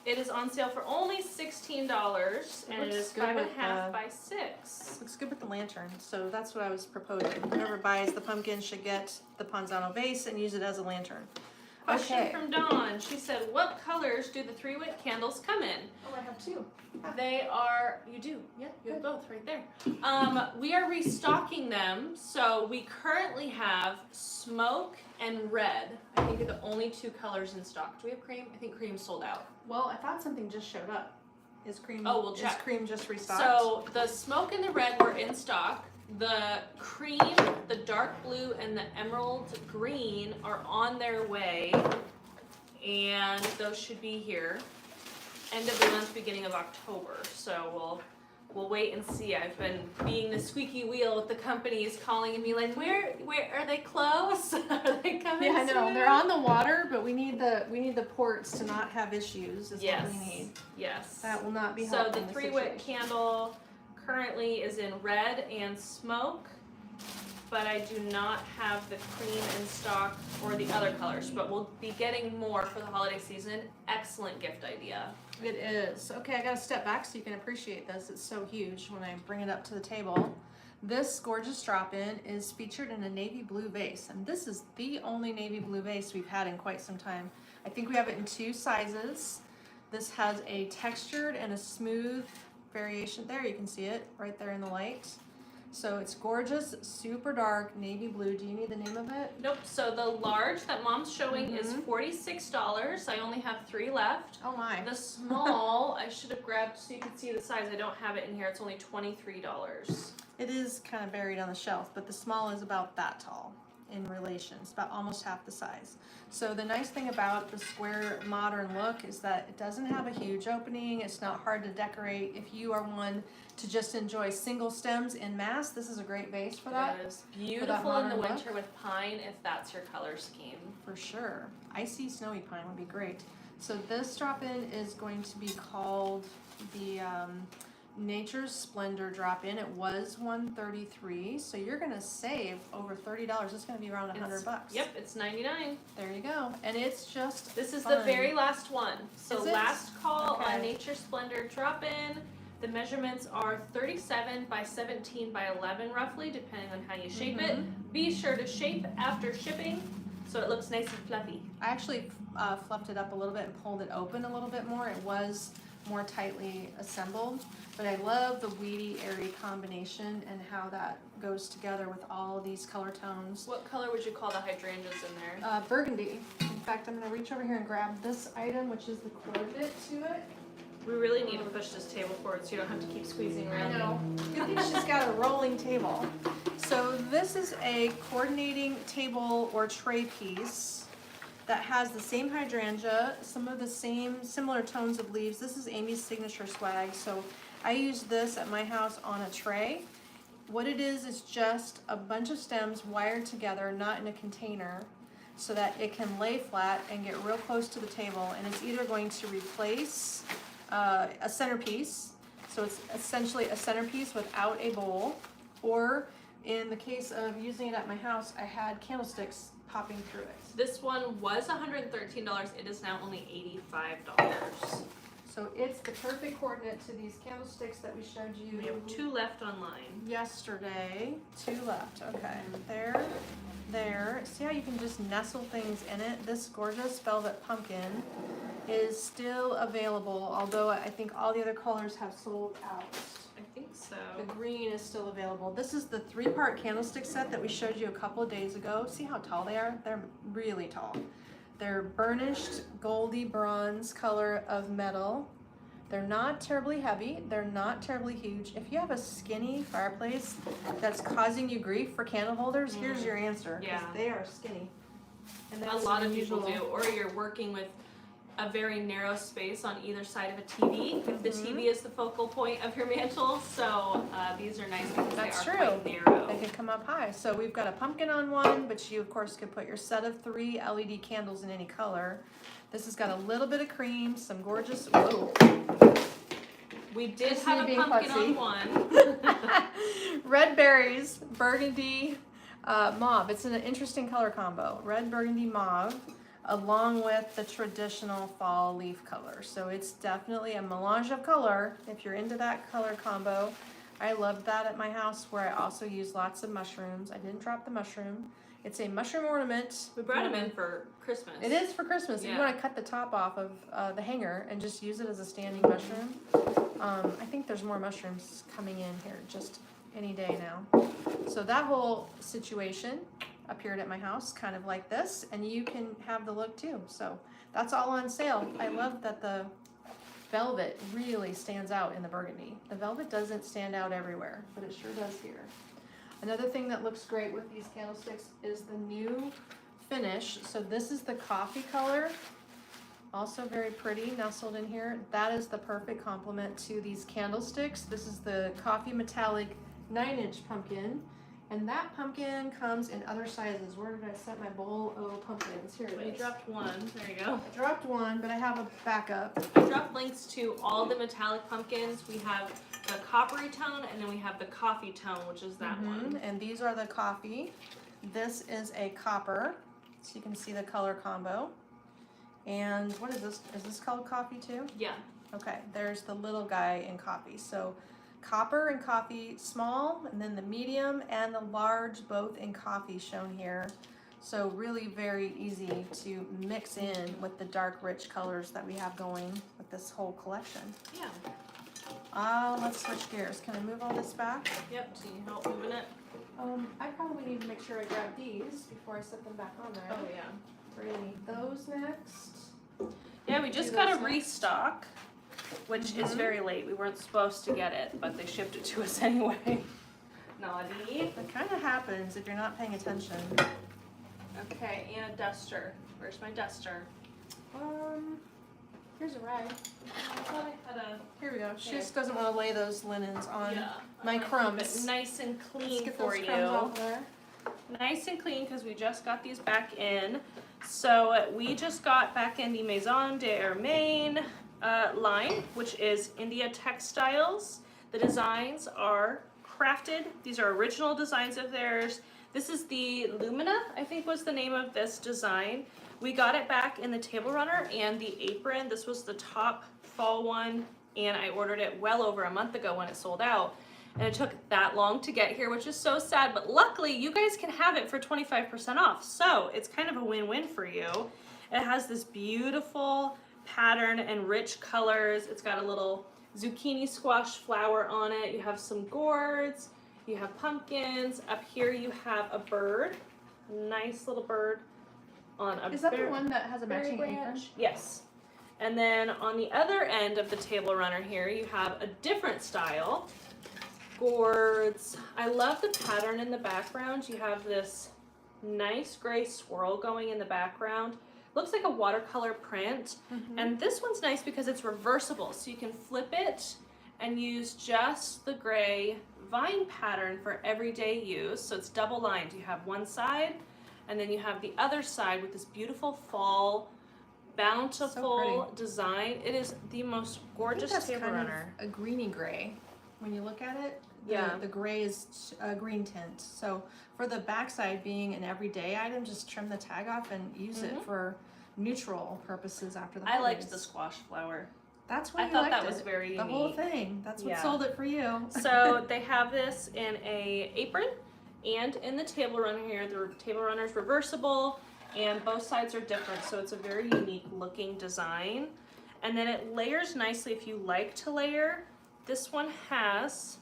It is on sale for only $16, and it looks is good 5.5 with, by 6. Looks good with the lantern. So that's what I was proposing. Whoever buys the pumpkin should get the Panzano vase and use it as a lantern. Question Okay. from Dawn. She said, "What colors do the 3-wick candles come in?" Oh, I have 2. They are, you do, yeah, you have Good. both right there. We are restocking them, so we currently have smoke and red. I think are the only 2 colors in stock. Do we have cream? I think cream's sold out. Well, I thought something just showed up. Is cream? Oh, we'll check. Is cream just restocked? So the smoke and the red were in stock. The cream, the dark blue, and the emerald green are on their way, and those should be here end of the month, beginning of October. So we'll wait and see. I've been being the squeaky wheel with the companies calling me like, where are they close? Are they coming? Yeah, I know. soon? They're on the water, but we need the ports to not have issues. Is Yes. what we need. Yes. That will not be So helpful. the 3-wick candle currently is in red and smoke, but I do not have the cream in stock or the other colors, but we'll be getting more for the holiday season. Excellent gift idea. It is. Okay, I gotta step back so you can appreciate this. It's so huge when I bring it up to the table. This gorgeous drop-in is featured in a navy blue vase, and this is the only navy blue vase we've had in quite some time. I think we have it in 2 sizes. This has a textured and a smooth variation. There, you can see it right there in the light. So it's gorgeous, super dark navy blue. Do you need the name of it? Nope, so the large that Mom's showing is $46. I only have 3 left. Oh my. The small, I should have grabbed so you could see the size. I don't have it in here. It's only $23. It is kind of buried on the shelf, but the small is about that tall. in relation. It's about almost half the size. So the nice thing about the square modern look is that it doesn't have a huge opening. It's not hard to decorate. If you are one to just enjoy single stems in mass, this is a great vase for that. It is beautiful in the modern winter look. with pine if that's your color scheme. For sure. Icy snowy pine would be great. So this drop-in is going to be called the Nature's Splendor drop-in. It was $133, so you're gonna save over $30. It's gonna be around $100. Yep, it's 99. There you go. And it's just This is fun. the very last one. So Is it? last call Okay. on Nature's Splendor drop-in. The measurements are 37 by 17 by 11 roughly, depending on how you shape it. Be sure to shape after shipping so it looks nice and fluffy. I actually fluffed it up a little bit and pulled it open a little bit more. It was more tightly assembled, but I love the weedy, airy combination and how that goes together with all these color tones. What color would you call the hydrangeas in there? Burgundy. In fact, I'm gonna reach over here and grab this item, which is the coordinate to it. We really need to push this table forward so you don't have to keep squeezing around. I know. Good thing she's got a rolling table. So this is a coordinating table or tray piece that has the same hydrangea, some of the same similar tones of leaves. This is Amy's signature swag, so I use this at my house on a tray. What it is just a bunch of stems wired together, not in a container, so that it can lay flat and get real close to the table, and it's either going to replace a centerpiece, so it's essentially a centerpiece without a bowl, or in the case of using it at my house, I had candlesticks popping through it. This one was $113. It is now only $85. So it's the perfect coordinate to these candlesticks that we showed you. We have 2 left online. Yesterday. 2 left. Okay. There. See how you can just nestle things in it? This gorgeous velvet pumpkin is still available, although I think all the other colors have sold out. I think so. The green is still available. This is the 3-part candlestick set that we showed you a couple of days ago. See how tall they are? They're really tall. They're burnished goldy bronze color of metal. They're not terribly heavy. They're not terribly huge. If you have a skinny fireplace that's causing you grief for candle holders, here's your answer. Yeah. They are skinny. And A lot of people do, or you're working with a very narrow space on either side of a TV. If the TV is the focal point of your mantle, so these are nice because That's they are true. quite narrow. They could come up high. So we've got a pumpkin on one, but you of course could put your set of 3 LED candles in any color. This has got a little bit of cream, some gorgeous, whoa. We did Just have me a being pumpkin klutzy. on one. Red berries, burgundy, mauve. It's an interesting color combo. Red, burgundy, mauve, along with the traditional fall leaf color. So it's definitely a melange of color if you're into that color combo. I love that at my house, where I also use lots of mushrooms. I didn't drop the mushroom. It's a mushroom ornament. We brought them in for Christmas. It is for Christmas. If you Yeah. want to cut the top off of the hanger and just use it as a standing mushroom. I think there's more mushrooms coming in here just any day now. So that whole situation appeared at my house kind of like this, and you can have the look too. So that's all on sale. I love that the velvet really stands out in the burgundy. The velvet doesn't stand out everywhere, but it sure does here. Another thing that looks great with these candlesticks is the new finish. So this is the coffee color, also very pretty, nestled in here. That is the perfect complement to these candlesticks. This is the coffee metallic 9-inch pumpkin, and that pumpkin comes in other sizes. Where did I set my bowl of pumpkins? Here it We is. dropped one. There you go. I dropped one, but I have a backup. I dropped links to all the metallic pumpkins. We have the coppery tone, and then we have the coffee tone, which is that one. And these are the coffee. This is a copper, so you can see the color combo. And what is this? Is this called coffee too? Yeah. Okay, there's the little guy in coffee. So copper and coffee, small, and then the medium and the large, both in coffee shown here. So really very easy to mix in with the dark, rich colors that we have going with this whole collection. Yeah. Let's switch gears. Can I move all this back? Yep. So you help moving it. I probably need to make sure I grab these before I set them back on there. Oh yeah. We're gonna need those next. Yeah, we just Do got those a next. restock, which is very late. We weren't supposed to get it, but they shipped it to us anyway. Naughty. It kind of happens if you're not paying attention. Okay, and a duster. Where's my duster? Here's a rag. I thought I had a. Here we go. She Okay. just doesn't want to lay those linens on Yeah, my I wanna keep crumbs. it nice and Let's clean get for those you. crumbs off there. Nice and clean because we just got these back in. So we just got back in the Maison de Hermaine line, which is India Textiles. The designs are crafted. These are original designs of theirs. This is the Lumina, I think was the name of this design. We got it back in the table runner and the apron. This was the top fall one, and I ordered it well over a month ago when it sold out. And it took that long to get here, which is so sad, but luckily you guys can have it for 25% off. So it's kind of a win-win for you. It has this beautiful pattern and rich colors. It's got a little zucchini squash flower on it. You have some gourds, you have pumpkins. Up here you have a bird, nice little bird on a Is that the one that has a berry matching apron? branch. Yes. And then on the other end of the table runner here, you have a different style. Gourds. I love the pattern in the background. You have this nice gray swirl going in the background. Looks like a watercolor print. And this one's nice because it's reversible. So you can flip it and use just the gray vine pattern for everyday use. So it's double lined. You have one side and then you have the other side with this beautiful fall bountiful design. It is the most gorgeous table runner. A greeny gray. When you look at it, the gray is a green tint. So for the backside being an everyday item, just trim the tag off and use it for neutral purposes after the I holidays. liked the squash flower. That's why I you thought liked that it. was very unique. The whole thing. That's what Yeah. sold it for you. So they have this in a apron and in the table runner here. The table runner is reversible and both sides are different. So it's a very unique looking design. And then it layers nicely if you like to layer. This one has,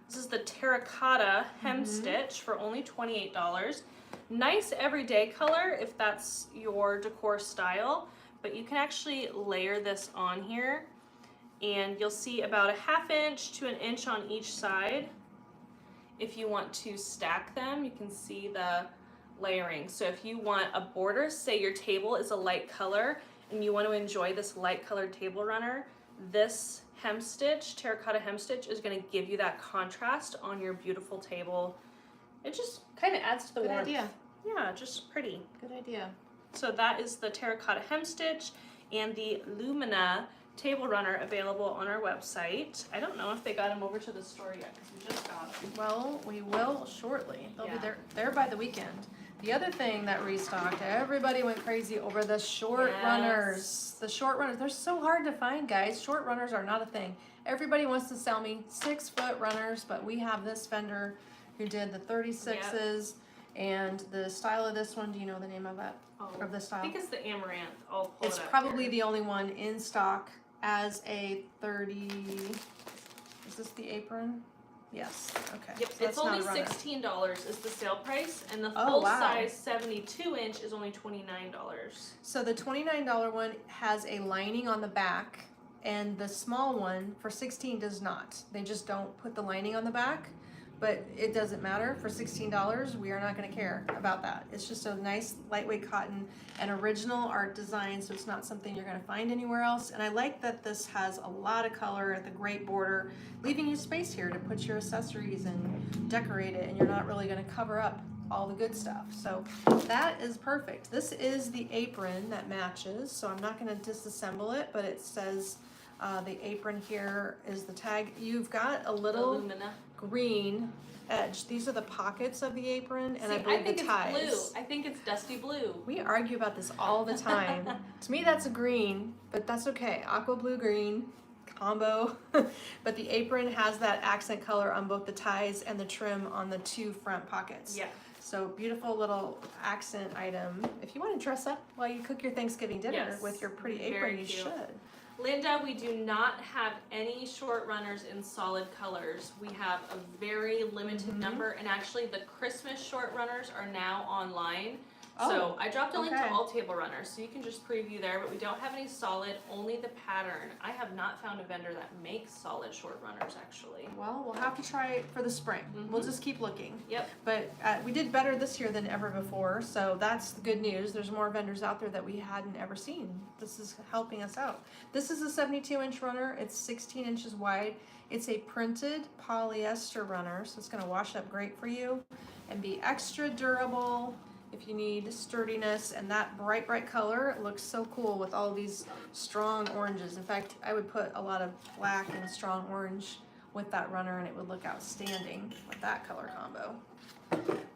this is the terracotta hem stitch for only $28. Nice everyday color if that's your decor style, but you can actually layer this on here and you'll see about a 1/2 inch to 1 inch on each side. If you want to stack them, you can see the layering. So if you want a border, say your table is a light color and you want to enjoy this light colored table runner, this hem stitch, terracotta hem stitch, is going to give you that contrast on your beautiful table. It just kind of adds to the warmth. Good idea. Yeah, just pretty. Good idea. So that is the terracotta hem stitch and the Lumina table runner available on our website. I don't know if they got them over to the store yet because we just got them. Well, we will shortly. They'll be Yeah. there by the weekend. The other thing that restocked, everybody went crazy over the short runners. The short runners, they're so hard to find, guys. Short runners are not a thing. Everybody wants to sell me 6-foot runners, but we have this vendor who did the 36s. And the style of this one, do you know the name of it? Of the I style? think it's the amaranth. I'll pull It's it up probably here. the only one in stock as a 30. Is this the apron? Yes. Okay. Yep, So it's that's not only a runner. $16 is the sale price, and the Oh, full wow. size 72-inch is only $29. So the $29 one has a lining on the back, and the small one for $16 does not. They just don't put the lining on the back, but it doesn't matter. For $16, we are not going to care about that. It's just a nice lightweight cotton and original art design, so it's not something you're going to find anywhere else. And I like that this has a lot of color at the great border, leaving you space here to put your accessories and decorate it, and you're not really going to cover up all the good stuff. So that is perfect. This is the apron that matches, so I'm not going to disassemble it, but it says the apron here is the tag. You've got a little Lumina. green edge. These are the pockets of the apron, and See, I believe think the it's ties. blue. I think it's dusty blue. We argue about this all the time. To me, that's a green, but that's okay. Aqua blue green combo. But the apron has that accent color on both the ties and the trim on the 2 front pockets. Yeah. So beautiful little accent item. If you want to dress up while you cook your Thanksgiving dinner Yes, with your pretty very apron, you cute. should. Linda, we do not have any short runners in solid colors. We have a very limited number, and actually the Christmas short runners are now online. So I dropped a link okay. to all table runners, so you can just preview there, but we don't have any solid, only the pattern. I have not found a vendor that makes solid short runners, actually. Well, we'll have to try it for the spring. We'll just keep looking. Yep. But we did better this year than ever before, so that's the good news. There's more vendors out there that we hadn't ever seen. This is helping us out. This is a 72-inch runner. It's 16 inches wide. It's a printed polyester runner, so it's going to wash up great for you and be extra durable if you need sturdiness. And that bright color looks so cool with all these strong oranges. In fact, I would put a lot of black and strong orange with that runner and it would look outstanding with that color combo.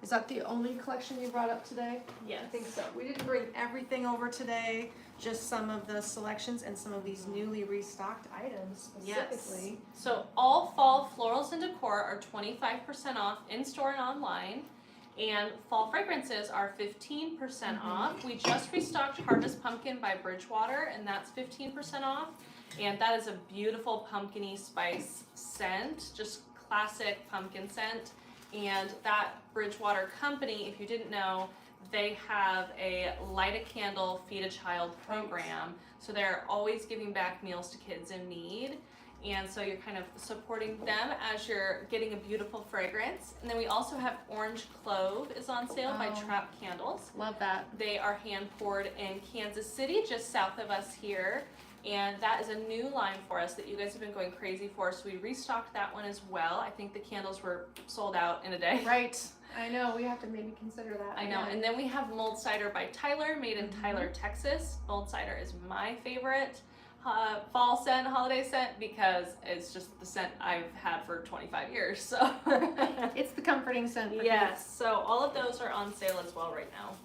Is that the only collection you brought up today? Yes. I think so. We didn't bring everything over today, just some of the selections and some of these newly restocked items specifically. Yes. So all fall florals and decor are 25% off in-store and online. And fall fragrances are 15% off. We just restocked Harvest Pumpkin by Bridgewater, and that's 15% off. And that is a beautiful pumpkin-y spice scent, just classic pumpkin scent. And that Bridgewater company, if you didn't know, they have a light a candle, feed a child program. So they're always giving back meals to kids in need. And so you're kind of supporting them as you're getting a beautiful fragrance. And then we also have Orange Clove is on sale by Trap Candles. Love that. They are hand poured in Kansas City, just south of us here. And that is a new line for us that you guys have been going crazy for. So we restocked that one as well. I think the candles were sold out in a day. Right. I know. We have to maybe consider that. I know. And then we have Mulled Cider by Tyler, made in Tyler, Texas. Mulled Cider is my favorite fall scent, holiday scent, because it's just the scent I've had for 25 years. So it's the comforting scent for yes. kids. So all of those are on sale as well right now.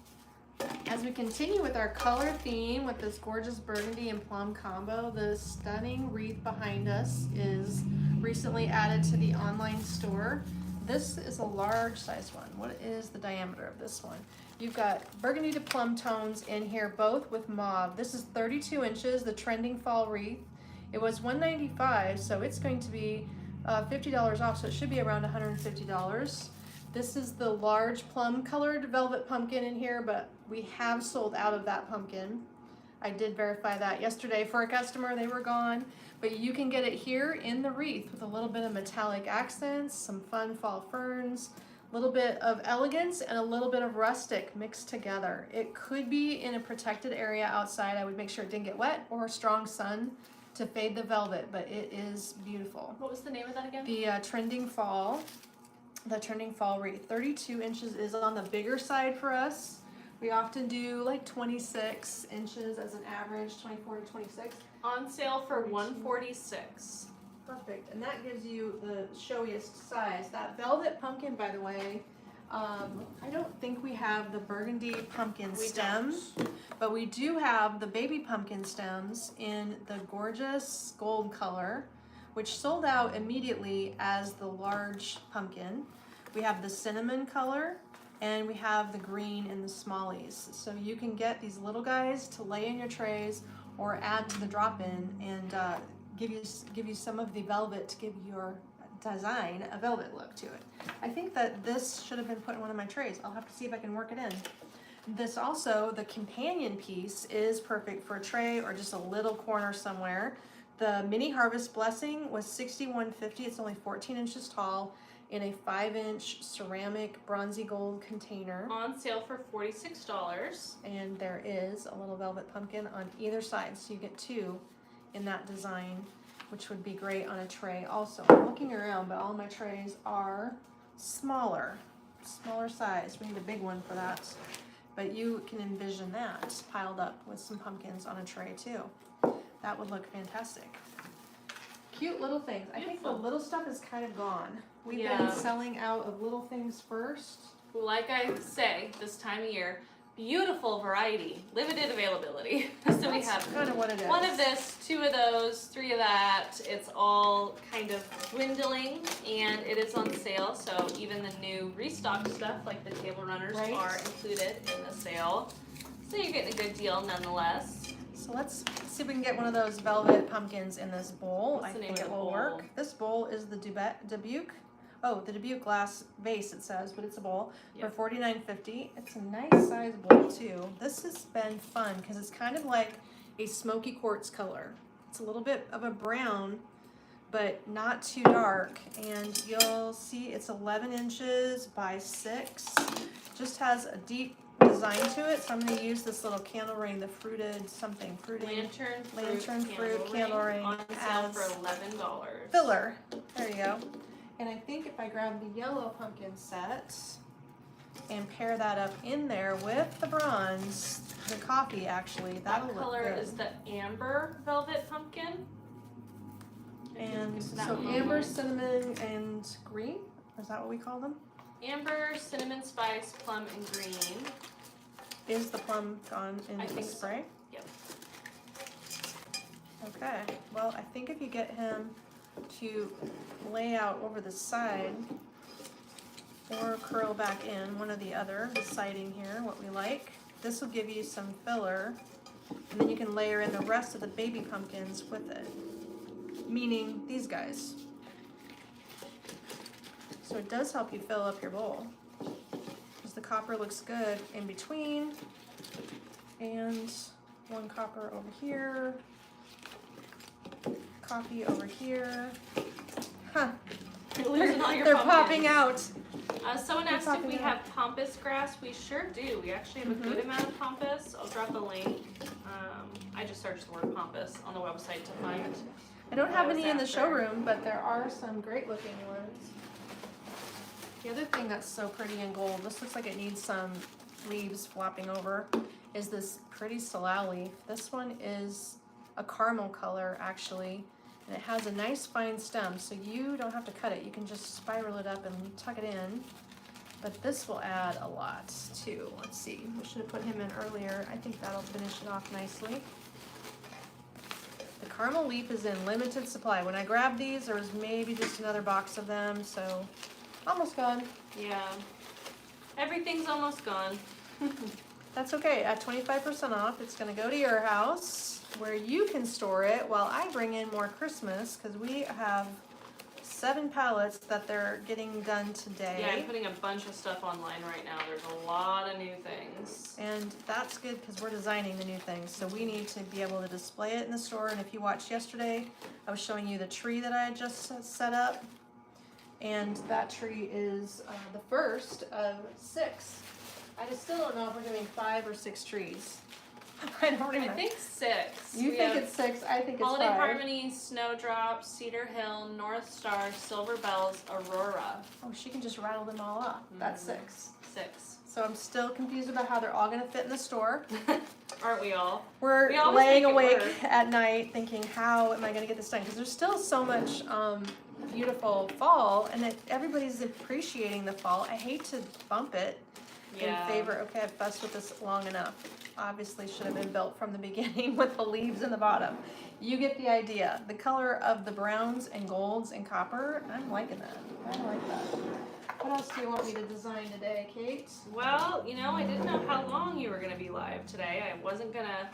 As we continue with our color theme with this gorgeous burgundy and plum combo, the stunning wreath behind us is recently added to the online store. This is a large size one. What is the diameter of this one? You've got burgundy to plum tones in here, both with mauve. This is 32 inches, the trending fall wreath. It was $195, so it's going to be $50 off, so it should be around $150. This is the large plum colored velvet pumpkin in here, but we have sold out of that pumpkin. I did verify that yesterday for a customer, they were gone. But you can get it here in the wreath with a little bit of metallic accents, some fun fall ferns, a little bit of elegance, and a little bit of rustic mixed together. It could be in a protected area outside. I would make sure it didn't get wet or strong sun to fade the velvet, but it is beautiful. What was the name of that again? The trending fall wreath. 32 inches is on the bigger side for us. We often do like 26 inches as an average, 24 to 26. On sale for $146. Perfect, and that gives you the showiest size. That velvet pumpkin, by the way, I don't think we have the burgundy pumpkin stems, but we do have the baby pumpkin stems in the gorgeous gold color, which sold out immediately as the large pumpkin. We have the cinnamon color, and we have the green in the smallies. So you can get these little guys to lay in your trays or add to the drop-in and give you some of the velvet to give your design a velvet look to it. I think that this should have been put in one of my trays. I'll have to see if I can work it in. This also, the companion piece, is perfect for a tray or just a little corner somewhere. The mini harvest blessing was $61.50. It's only 14 inches tall in a 5-inch ceramic bronzy gold container. On sale for $46. And there is a little velvet pumpkin on either side, so you get two in that design, which would be great on a tray also. I'm looking around, but all my trays are smaller size. We need a big one for that. But you can envision that piled up with some pumpkins on a tray too. That would look fantastic. Cute little things. I think the little stuff is kind of gone. We've been selling out of little things first. Like I say, this time of year, beautiful variety, limited availability. So we have kind of what it is. One of this, two of those, three of that. It's all kind of dwindling, and it is on sale. So even the new restocked stuff, like the table runners, are included in the sale. So you're getting a good deal nonetheless. So let's see if we can get one of those velvet pumpkins in this bowl. What's the name I think of it the will bowl? work. This bowl is the Dubuque Oh, the debut glass vase it says, but it's a bowl Yep. for $49.50. It's a nice size bowl too. This has been fun because it's kind of like a smoky quartz color. It's a little bit of a brown, but not too dark. And you'll see it's 11 inches by 6. Just has a deep design to it. So I'm going to use this little candle ring, the fruited something, fruiting Lantern fruit candle ring on sale as for $11. filler. There you go. And I think if I grab the yellow pumpkin set and pair that up in there with the bronze, the coffee actually, that'll That look color good. is the amber velvet pumpkin. And That so one. amber, cinnamon, and green. Is that what we call them? Amber, cinnamon spice, plum, and green. Is the plum gone in I the think so. spray? Yep. Okay. Well, I think if you get him to lay out over the side or curl back in, one or the other, deciding here what we like. This will give you some filler, and then you can layer in the rest of the baby pumpkins with it, meaning these guys. So it does help you fill up your bowl, because the copper looks good in between, and one copper over here, coffee over here. Huh. You're losing all your They're pumpkins. popping out. Someone They're asked if popping we out. have pampas grass. We sure do. We actually have a good amount of pampas. I'll drop a link. I just searched the word pampas on the website to find. I don't have What was any in the after? showroom, but there are some great looking ones. The other thing that's so pretty in gold, this looks like it needs some leaves flopping over, is this pretty salal leaf. This one is a caramel color actually, and it has a nice fine stem, so you don't have to cut it. You can just spiral it up and tuck it in. But this will add a lot too. Let's see, we should have put him in earlier. I think that'll finish it off nicely. The caramel leaf is in limited supply. When I grabbed these, there was maybe just another box of them, so almost gone. Yeah. Everything's almost gone. That's okay. At 25% off, it's going to go to your house where you can store it while I bring in more Christmas, because we have 7 pallets that they're getting done today. Yeah, I'm putting a bunch of stuff online right now. There's a lot of new things. And that's good because we're designing the new things. So we need to be able to display it in the store. And if you watched yesterday, I was showing you the tree that I had just set up. And that tree is the first of 6. I just still don't know if we're doing 5 or 6 trees. I don't remember. I think 6. You We think have it's 6, I think it's Holiday 5. Harmony, Snowdrop, Cedar Hill, North Star, Silver Bells, Aurora. Oh, she can just rattle them all off. That's 6. 6. So I'm still confused about how they're all going to fit in the store. Aren't we all? We're We always laying make it awake work. at night thinking, how am I going to get this done? Because there's still so much beautiful fall, and that everybody's appreciating the fall. I hate to bump it Yeah. in favor. Okay, I've fussed with this long enough. Obviously should have been built from the beginning with the leaves in the bottom. You get the idea. The color of the browns and golds and copper, I'm liking that. I like that. What else do you want me to design today, Kate? Well, you know, I didn't know how long you were going to be live today. I wasn't going to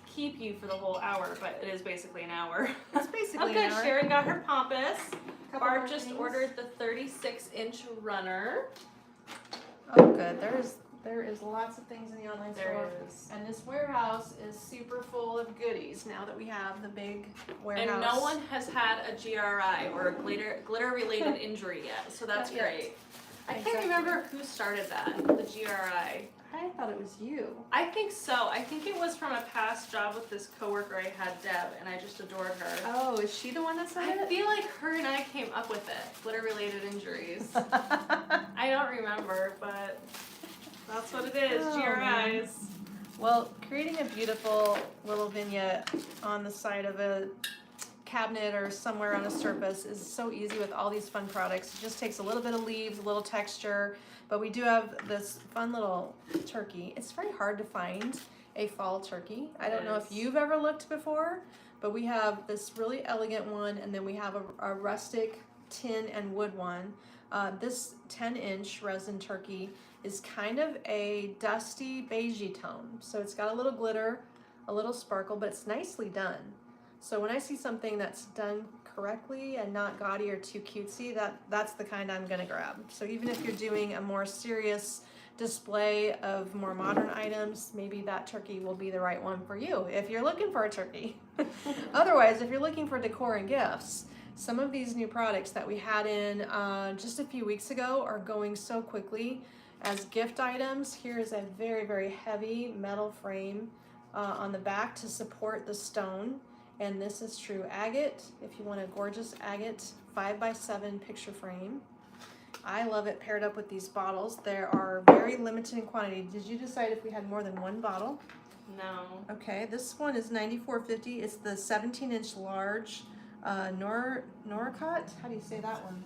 keep you for the whole hour, but it is basically an hour. It's basically Okay, an hour. Sharon got her pampas. Couple Barb more just things. ordered the 36-inch runner. Oh, good. There is lots of things in the online There store. is. And this warehouse is super full of goodies now that we have the big warehouse. And no one has had a GRI or a glitter related injury yet, so that's Not yet. great. I can't Exactly. remember who started that, the GRI. I thought it was you. I think so. I think it was from a past job with this coworker I had, Deb, and I just adored her. Oh, is she the one that said I it? feel like her and I came up with it, glitter related injuries. I don't remember, but that's what it is, Oh, GRIs. Well, creating a beautiful little vignette on the side of a cabinet or somewhere on a surface is so easy with all these fun products. It just takes a little bit of leaves, a little texture, but we do have this fun little turkey. It's very hard to find a fall turkey. I don't know if Yes. you've ever looked before, but we have this really elegant one, and then we have a rustic tin and wood one. This 10-inch resin turkey is kind of a dusty beigey tone. So it's got a little glitter, a little sparkle, but it's nicely done. So when I see something that's done correctly and not gaudy or too cutesy, that's the kind I'm gonna grab. So even if you're doing a more serious display of more modern items, maybe that turkey will be the right one for you if you're looking for a turkey. Otherwise, if you're looking for decor and gifts, some of these new products that we had in just a few weeks ago are going so quickly as gift items. Here is a very, very heavy metal frame on the back to support the stone. And this is true agate. If you want a gorgeous agate 5x7 picture frame. I love it paired up with these bottles. There are very limited in quantity. Did you decide if we had more than one bottle? No. Okay, this one is $94.50. It's the 17-inch large Norcot. How do you say that one?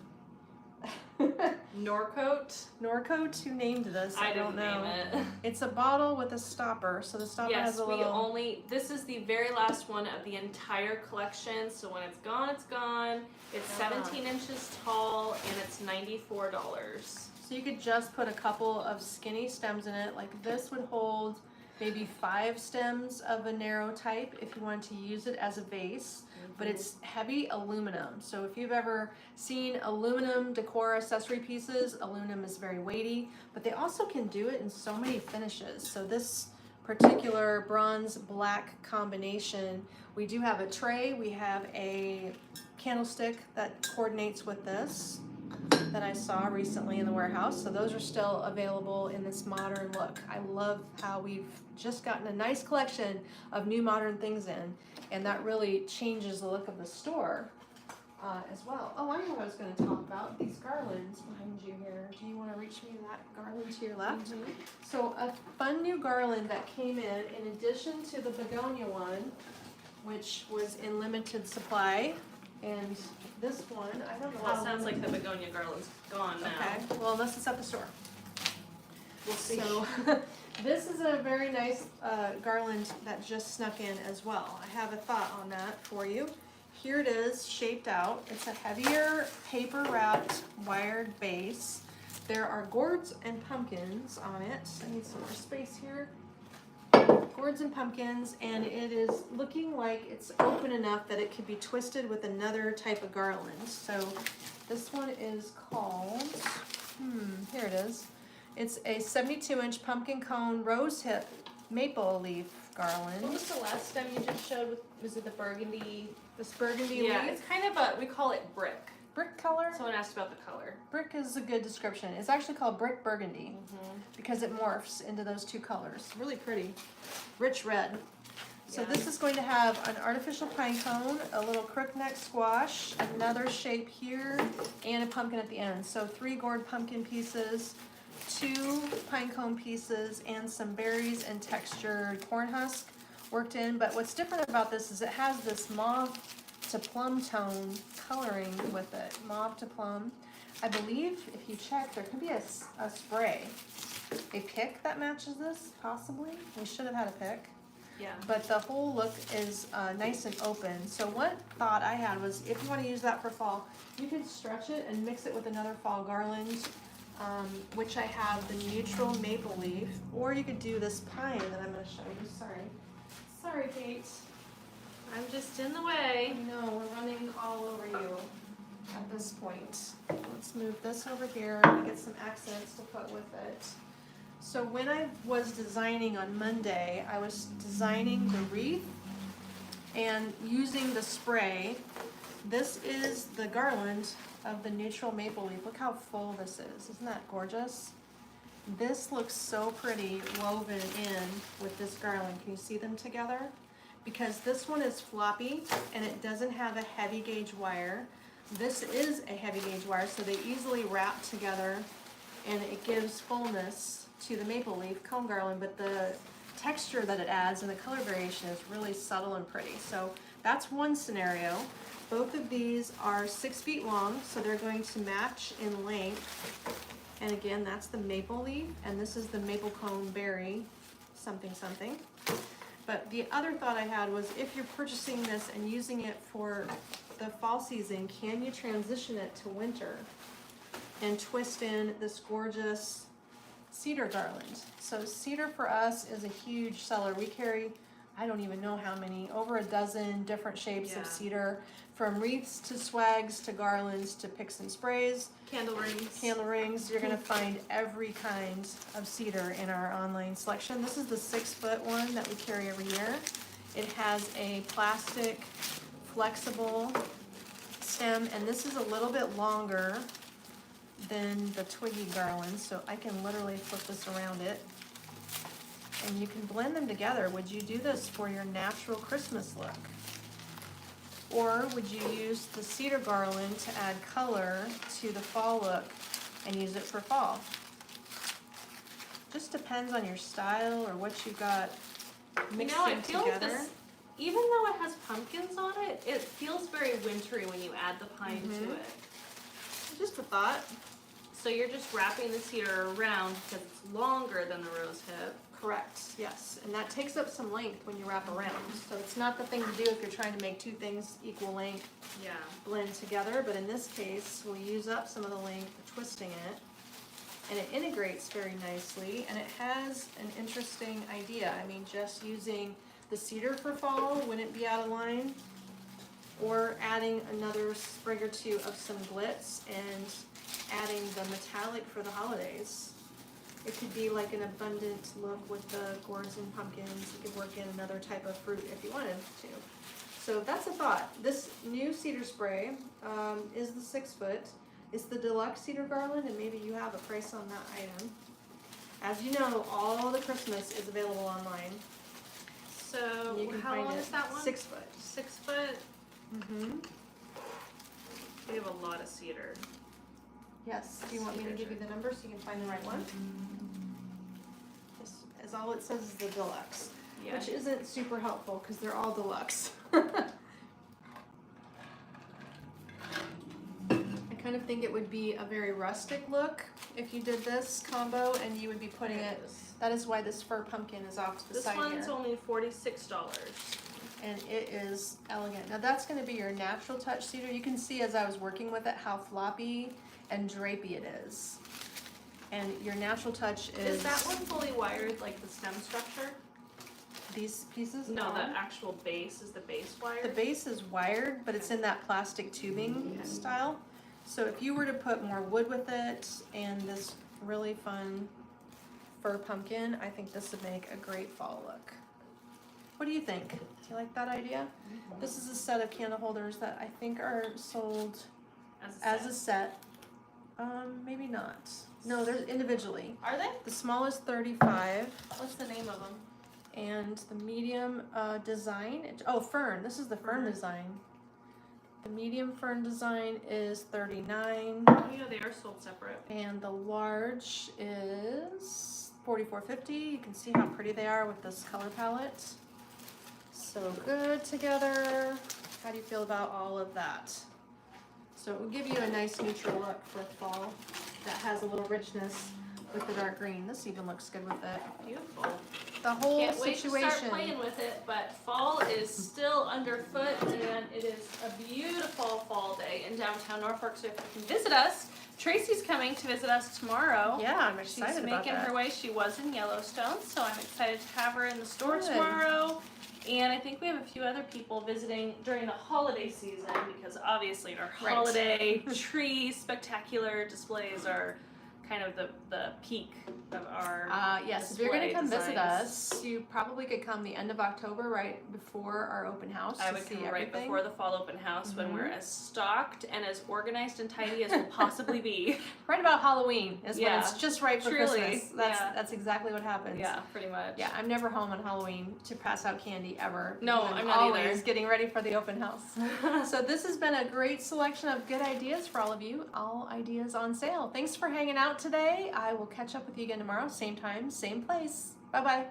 Norcoat? Norcoat, who named this? I don't didn't know. name it. It's a bottle with a stopper, so the stopper Yes, has a little... this is the very last one of the entire collection, so when it's gone, it's gone. It's 17 inches tall, and it's $94. So you could just put a couple of skinny stems in it. Like this would hold maybe 5 stems of a narrow type if you wanted to use it as a vase. But it's heavy aluminum. So if you've ever seen aluminum decor accessory pieces, aluminum is very weighty, but they also can do it in so many finishes. So this particular bronze black combination, we do have a tray, we have a candlestick that coordinates with this that I saw recently in the warehouse. So those are still available in this modern look. I love how we've just gotten a nice collection of new modern things in, and that really changes the look of the store as well. Oh, I know what I was going to talk about. These garlands behind you here. Do you want to reach me that garland to your left? So a fun new garland that came in addition to the begonia one, which was in limited supply. And this one, I don't know. Well, it sounds like the begonia garland's gone now. Okay, well, unless it's at the store. We'll see. So this is a very nice garland that just snuck in as well. I have a thought on that for you. Here it is, shaped out. It's a heavier paper wrapped wired base. There are gourds and pumpkins on it. I need some more space here. Gourds and pumpkins, and it is looking like it's open enough that it could be twisted with another type of garland. So this one is called, here it is. It's a 72-inch pumpkin cone rose hip maple leaf garland. What was the last stem you just showed? Was it the burgundy? This burgundy Yeah, leaf. it's kind of we call it brick. Brick color? Someone asked about the color. Brick is a good description. It's actually called brick burgundy because it morphs into those two colors. Really pretty. Rich red. So this is going to have an artificial pine cone, a little crookneck squash, another shape here, and a pumpkin at the end. So 3 gourd pumpkin pieces, 2 pine cone pieces, and some berries and textured corn husk worked in. But what's different about this is it has this mauve to plum tone coloring with it. Mauve to plum. I believe if you check, there could be a spray. A pick that matches this, possibly. We should have had a pick. Yeah. But the whole look is nice and open. So what thought I had was if you want to use that for fall, you could stretch it and mix it with another fall garland, which I have the neutral maple leaf, or you could do this pine that I'm going to show you. Sorry, Kate. I'm just in the way. I know, we're running all over you at this point. Let's move this over here and get some accents to put with it. So when I was designing on Monday, I was designing the wreath and using the spray. This is the garland of the neutral maple leaf. Look how full this is. Isn't that gorgeous? This looks so pretty woven in with this garland. Can you see them together? Because this one is floppy and it doesn't have a heavy gauge wire. This is a heavy gauge wire, so they easily wrap together and it gives fullness to the maple leaf cone garland, but the texture that it adds and the color variation is really subtle and pretty. So that's one scenario. Both of these are 6 feet long, so they're going to match in length. And again, that's the maple leaf, and this is the maple cone berry something something. But the other thought I had was if you're purchasing this and using it for the fall season, can you transition it to winter and twist in this gorgeous cedar garland? So cedar for us is a huge seller. We carry, I don't even know how many, over a dozen different shapes Yeah. of cedar, from wreaths to swags to garlands to picks and sprays, Candle rings. candle rings. You're gonna find every kind of cedar in our online selection. This is the 6-foot one that we carry every year. It has a plastic flexible stem, and this is a little bit longer than the twiggy garland, so I can literally flip this around it. And you can blend them together. Would you do this for your natural Christmas look? Or would you use the cedar garland to add color to the fall look and use it for fall? Just depends on your style or what you got mixed I in feel together. like this, even though it has pumpkins on it, it feels very wintry when you add the pine to it. Just a thought. So you're just wrapping the cedar around because it's longer than the rose hip. Correct, yes. And that takes up some length when you wrap around. So it's not the thing to do if you're trying to make two things equal length Yeah. blend together, but in this case, we'll use up some of the length for twisting it. And it integrates very nicely, and it has an interesting idea. I mean, just using the cedar for fall wouldn't be out of line, or adding another sprig or two of some glitz and adding the metallic for the holidays. It could be like an abundant look with the gourds and pumpkins. You could work in another type of fruit if you wanted to. So that's a thought. This new cedar spray is the 6-foot. It's the deluxe cedar garland, and maybe you have a price on that item. As you know, all the Christmas is available online. So You can how find long it. is that one? 6-foot. 6 foot. Mm-hmm. We have a lot of cedar. Yes. Do you want me to Cedar give you the number so you can find the right one? This is all it says is the deluxe, Yeah. which isn't super helpful because they're all deluxe. I kind of think it would be a very rustic look if you did this combo, and you would be putting it. That is why this fir pumpkin is off to the This side one's here. only $46. And it is elegant. Now that's going to be your natural touch cedar. You can see as I was working with it how floppy and drapey it is. And your natural touch Is that one fully wired like the stem structure? these pieces? No, are. the actual base is the base The wired. base is wired, but it's in that plastic tubing style. So if you were to put more wood with it and this really fun fir pumpkin, I think this would make a great fall look. What do you think? Do you like that idea? This is a set of candle holders that I think are sold as a set. Maybe not. No, they're individually. Are they? The small is 35, What's the name of them? and the medium design. Fern. This is the fern design. The medium fern design is 39, Oh, yeah, they are sold separate. and the large is 44.50. You can see how pretty they are with this color palette. So good together. How do you feel about all of that? So it will give you a nice neutral look for fall that has a little richness with the dark green. This even looks good with it. Beautiful. The whole Can't wait to situation. start playing with it, but fall is still underfoot, and it is a beautiful fall day in downtown Norfolk. So if you can visit us, Tracy's coming to visit us tomorrow. Yeah, I'm excited She's about making that. her way. She was in Yellowstone, so I'm excited to have her in the store Good. tomorrow. And I think we have a few other people visiting during the holiday season, because obviously our Right. holiday tree spectacular displays are kind of the peak of our Yes, if you're going to display come visit designs. us, you probably could come the end of October, right before our open house. I to would see come right everything. before the fall open house when we're Mhm. as stocked and as organized and tidy as we'll possibly be. Right about Halloween is when Yeah, it's just right for truly, Christmas. That's exactly what happens. Yeah, pretty much. Yeah, I'm never home on Halloween to pass out candy ever. No, because I'm not always either. getting ready for the open house. So this has been a great selection of good ideas for all of you. All ideas on sale. Thanks for hanging out today. I will catch up with you again tomorrow, same time, same place. Bye-bye.